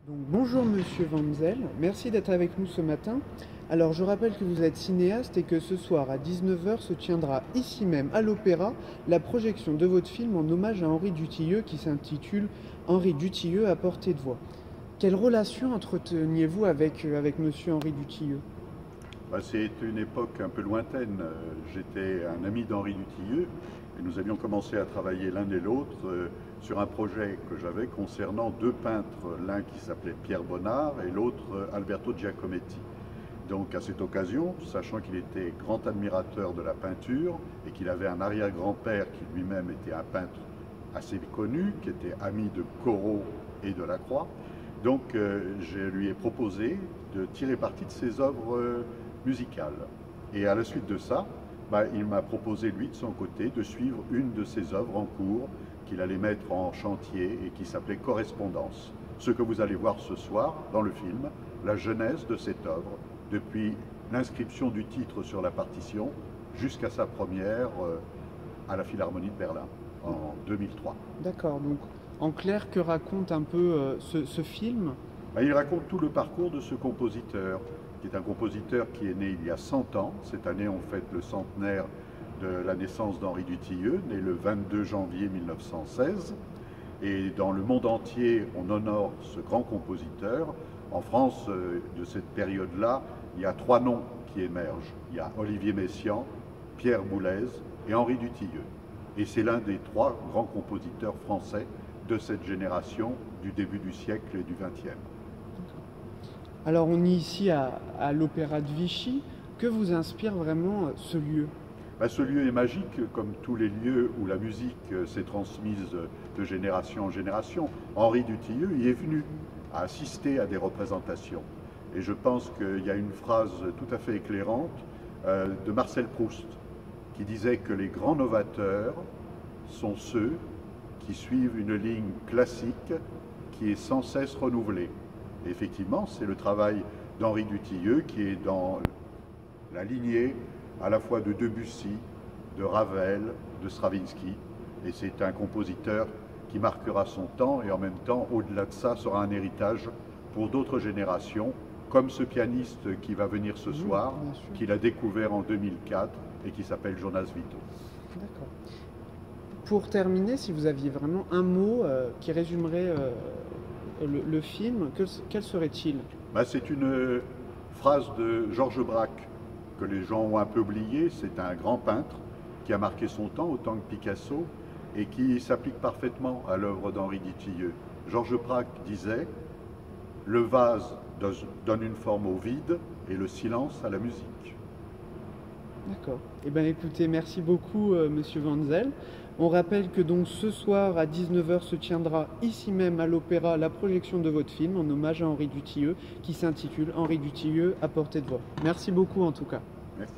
Donc, bonjour Monsieur Wenzel, merci d'être avec nous ce matin. Alors je rappelle que vous êtes cinéaste et que ce soir à 19 heures se tiendra ici même à l'Opéra la projection de votre film en hommage à Henri Dutilleux qui s'intitule Henri Dutilleux à portée de voix. Quelle relation entreteniez-vous avec Monsieur Henri Dutilleux? C'est une époque un peu lointaine. J'étais un ami d'Henri Dutilleux et nous avions commencé à travailler l'un et l'autre sur un projet que j'avais concernant deux peintres, l'un qui s'appelait Pierre Bonnard et l'autre Alberto Giacometti. Donc à cette occasion, sachant qu'il était grand admirateur de la peinture et qu'il avait un arrière-grand-père qui lui-même était un peintre assez connu, qui était ami de Corot et de Lacroix, donc je lui ai proposé de tirer parti de ses œuvres musicales. Et à la suite de ça, il m'a proposé, lui, de son côté, de suivre une de ses œuvres en cours qu'il allait mettre en chantier et qui s'appelait Correspondance. Ce que vous allez voir ce soir dans le film, la genèse de cette œuvre, depuis l'inscription du titre sur la partition jusqu'à sa première à la Philharmonie de Berlin en 2003. D'accord, donc en clair, que raconte un peu ce film? Il raconte tout le parcours de ce compositeur, qui est un compositeur qui est né il y a 100 ans. Cette année, on fête le centenaire de la naissance d'Henri Dutilleux, né le 22 janvier 1916. Et dans le monde entier, on honore ce grand compositeur. En France, de cette période-là, il y a trois noms qui émergent. Il y a Olivier Messiaen, Pierre Boulez et Henri Dutilleux. Et c'est l'un des trois grands compositeurs français de cette génération du début du siècle et du XXe. Alors on est ici à l'Opéra de Vichy. Que vous inspire vraiment ce lieu? Ce lieu est magique, comme tous les lieux où la musique s'est transmise de génération en génération. Henri Dutilleux y est venu à assister à des représentations. Et je pense qu'il y a une phrase tout à fait éclairante de Marcel Proust, qui disait que les grands novateurs sont ceux qui suivent une ligne classique qui est sans cesse renouvelée. Et effectivement, c'est le travail d'Henri Dutilleux qui est dans la lignée à la fois de Debussy, de Ravel, de Stravinsky. Et c'est un compositeur qui marquera son temps et en même temps, au-delà de ça, sera un héritage pour d'autres générations, comme ce pianiste qui va venir ce soir, qu'il a découvert en 2004 et qui s'appelle Jonas Vito. D'accord. Pour terminer, si vous aviez vraiment un mot qui résumerait le film, quel serait-il? C'est une phrase de Georges Braque que les gens ont un peu oubliée. C'est un grand peintre qui a marqué son temps autant que Picasso et qui s'applique parfaitement à l'œuvre d'Henri Dutilleux. Georges Braque disait « Le vase donne une forme au vide et le silence à la musique ». D'accord. Eh bien écoutez, merci beaucoup Monsieur Wenzel. On rappelle que donc ce soir à 19 heures se tiendra ici même à l'Opéra la projection de votre film en hommage à Henri Dutilleux qui s'intitule Henri Dutilleux à portée de voix. Merci beaucoup en tout cas. Merci.